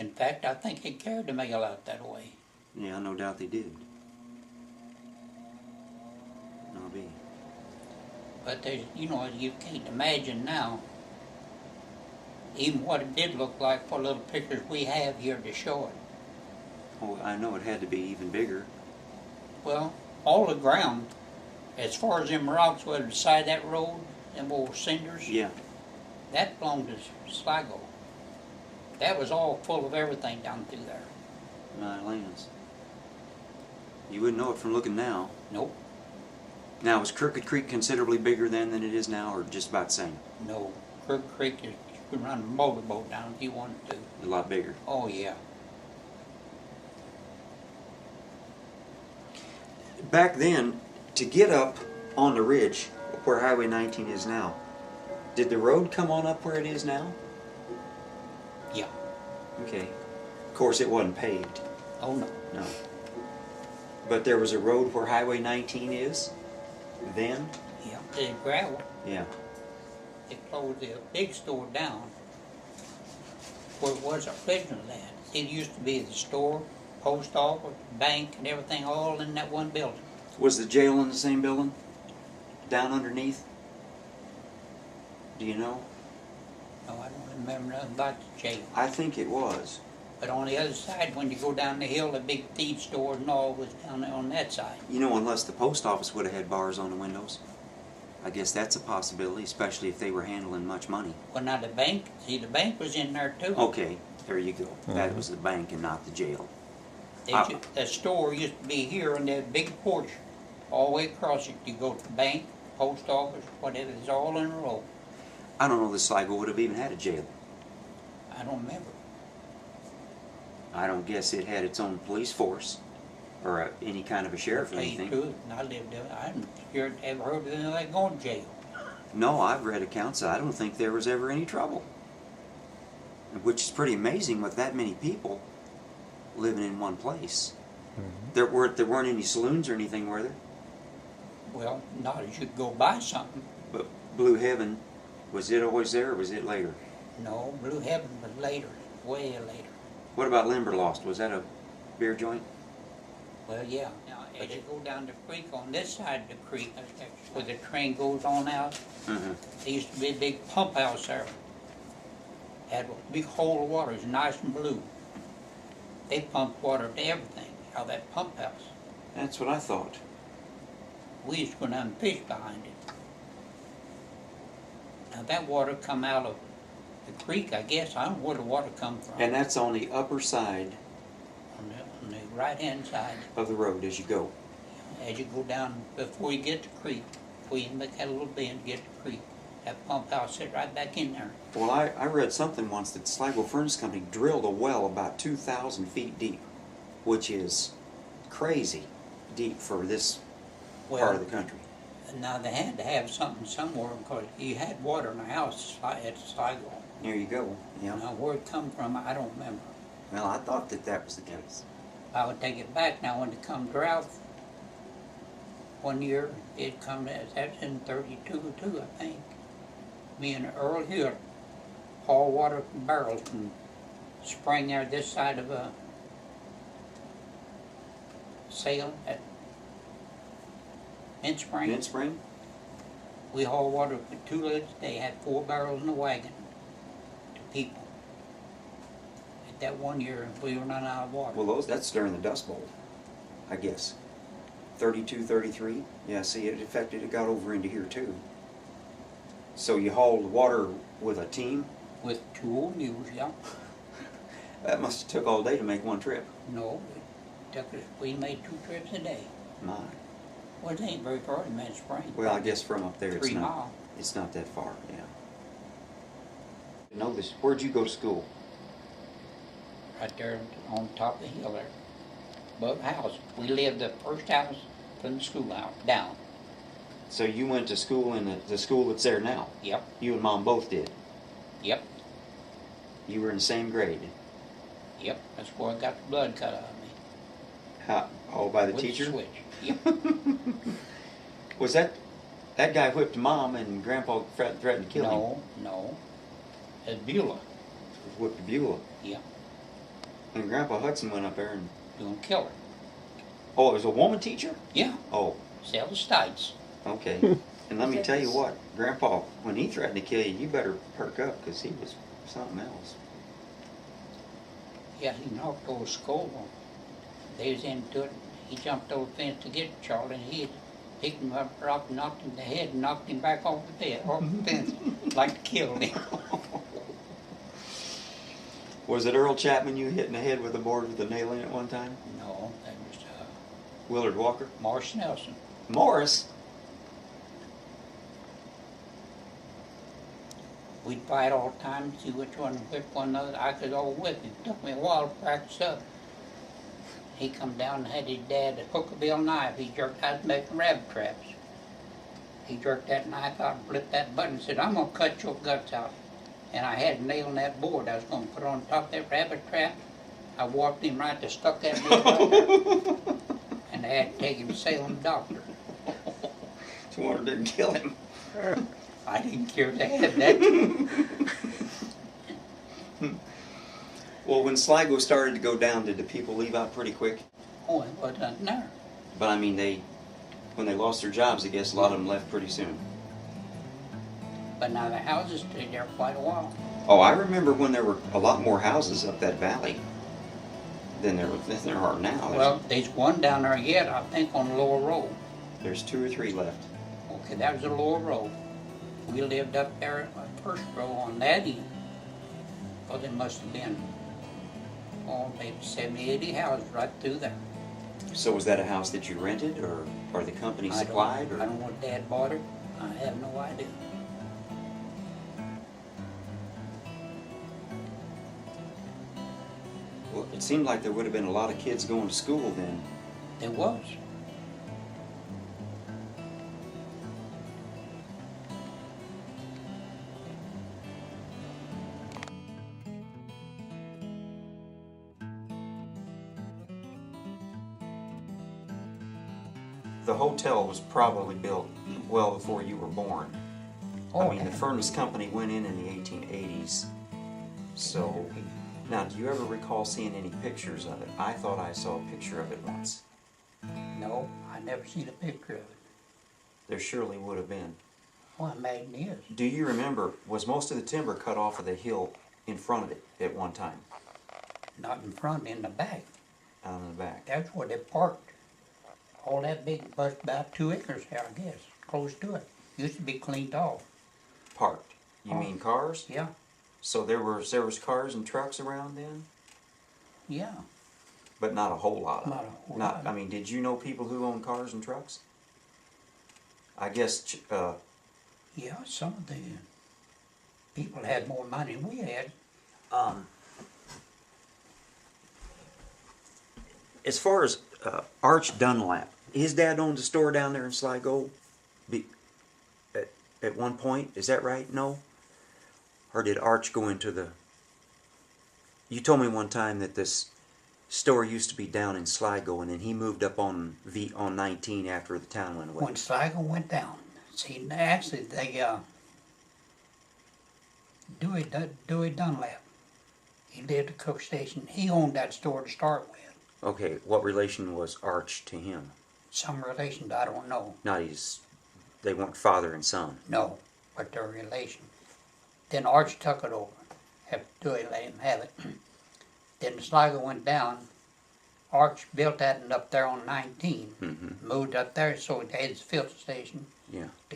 In fact, I think they carried the mail out that way. Yeah, no doubt they did. I'll be. But there's, you know, you can't imagine now, even what it did look like, what little pictures we have here to show it. Oh, I know it had to be even bigger. Well, all the ground, as far as them rocks were beside that road, them old cinders, Yeah. that belonged to Sligo. That was all full of everything down through there. My lands. You wouldn't know it from looking now. Nope. Now, is Crooked Creek considerably bigger then than it is now, or just about the same? No. Crook Creek, you could run a motorboat down if you wanted to. A lot bigger. Oh, yeah. Back then, to get up on the ridge where Highway 19 is now, did the road come on up where it is now? Yeah. Okay. Of course, it wasn't paved. Oh, no. No. But there was a road where Highway 19 is then? Yeah. There's gravel. Yeah. They closed the big store down where it was a prison land. It used to be the store, post office, bank, and everything all in that one building. Was the jail in the same building? Down underneath? Do you know? No, I don't remember nothing about the jail. I think it was. But on the other side, when you go down the hill, the big feed store and all was down there on that side. You know, unless the post office would have had bars on the windows. I guess that's a possibility, especially if they were handling much money. Well, now the bank, see, the bank was in there too. Okay, there you go. That was the bank and not the jail. That store used to be here on that big porch, all the way across it. You go to the bank, post office, whatever, it's all in a row. I don't know that Sligo would have even had a jail. I don't remember. I don't guess it had its own police force or any kind of a sheriff or anything. True, and I lived there. I haven't ever heard of anything like going to jail. No, I've read accounts. I don't think there was ever any trouble. Which is pretty amazing with that many people living in one place. There weren't any saloons or anything, were there? Well, not as you could go buy something. But Blue Heaven, was it always there or was it later? No, Blue Heaven was later, way later. What about Limberlost? Was that a beer joint? Well, yeah. Now, as you go down the creek, on this side of the creek, where the train goes on out, there used to be a big pump house there. Had a big hole of water, it was nice and blue. They pumped water to everything out of that pump house. That's what I thought. We used to go down and fish behind it. Now that water come out of the creek, I guess. I don't know where the water come from. And that's on the upper side On the right-hand side. of the road as you go. As you go down, before you get to the creek, before you make that little bend to get to the creek, that pump house sit right back in there. Well, I read something once that Sligo Furnace Company drilled a well about 2,000 feet deep, which is crazy deep for this part of the country. Now they had to have something somewhere because you had water in the house at Sligo. There you go. Yeah. Now where it come from, I don't remember. Well, I thought that was the case. I would take it back now when it come drought. One year it come, that's in 32 too, I think. Me and Earl here haul water from barrels from spring there this side of a Salem at Mint Spring. Mint Spring? We haul water for 2 liters. They had 4 barrels in the wagon to people. At that one year, we were running out of water. Well, that's during the Dust Bowl, I guess. 32, 33. Yeah, see, it got over into here too. So you hauled water with a team? With 2 old mules, yeah. That must have took all day to make one trip. No, it took us, we made 2 trips a day. My. Well, it ain't very far to Mint Spring. Well, I guess from up there 3 miles. It's not that far, yeah. Know this. Where'd you go to school? Right there on top of the hill there, above the house. We lived the first house from the school house down. So you went to school in the school that's there now? Yep. You and Mom both did? Yep. You were in the same grade? Yep. That's where I got the blood cut out of me. How? Oh, by the With teacher? The switch. Yep. Was that guy whipped Mom and Grandpa threatened to kill him? No. It's Beulah. Whipped Beulah? Yeah. And Grandpa Hudson went up there and... Doing killer. Oh, it was a woman teacher? Yeah. Oh. Sell states. Okay. And let me tell you what, Grandpa, when he threatened to kill you, you better perk up, because he was something else. Yeah, he knocked over skull. They was into it. He jumped over the fence to get Charlie, and he picked him up, rock, knocked him in the head, and knocked him back off the bed, off the fence, like to kill him. Was it Earl Chapman you hit in the head with a board with a nail in it one time? No, that was Willard Walker? Morris Nelson. Morris? We'd fight all the time, see which one whipped one another. I could all whip him. It took me a while to practice up. He come down and had his dad a hook-a-bill knife. He jerked out making rabbit traps. He jerked that knife out and flipped that button and said, "I'm going to cut your guts out." And I had a nail in that board I was going to put on top of that rabbit trap. I walked him right to stuck that nail right there. And I had to take him to Salem doctor. So water didn't kill him. I didn't care if they had that. Well, when Sligo started to go down, did the people leave out pretty quick? Oh, it wasn't there. But I mean, when they lost their jobs, I guess a lot of them left pretty soon. But now the houses stayed there quite a while. Oh, I remember when there were a lot more houses up that valley than there are now. Well, there's one down there yet, I think, on the lower road. There's 2 or 3 left. Okay, that was the lower road. We lived up there at the first row on that end. Well, there must have been, maybe 70, 80 houses right through there. So was that a house that you rented, or the company supplied? I don't know what Dad bought it. I have no idea. Well, it seemed like there would have been a lot of kids going to school then. There was. The hotel was probably built well before you were born. Oh, I mean, the furnace company went in the 1880s. So, now, do you ever recall seeing any pictures of it? I thought I saw a picture of it once. No, I never seen a picture of it. There surely would have been. Well, I imagine it is. Do you remember, was most of the timber cut off of the hill in front of it at one time? Not in front, in the back. Out in the back. That's where they parked. All that big, was about 2 acres there, I guess, close to it. Used to be cleaned off. Parked? You mean cars? Yeah, So there was cars and trucks around then? yeah. But not a whole lot of Not them. a whole lot. I mean, did you know people who owned cars and trucks? I guess, Yeah, some of the people had more money than we had. as far as Arch Dunlap, his dad owned a store down there in Sligo at one point. Is that right? No? Or did Arch go into the... You told me one time that this store used to be down in Sligo, and then he moved up on 19 after the town went away. When Sligo went down, see, actually, they, Dewey Dunlap, he lived at Cook Station. He owned that store to start with. Okay, what relation was Arch to him? Some relation, I don't know. Not his... They weren't father and son. No, but they're relation. Then Arch took it over. Dewey let him have it. Then Sligo went down. Arch built that up there on 19. Mm-hmm. Moved up there, so they had his filter station. Yeah. To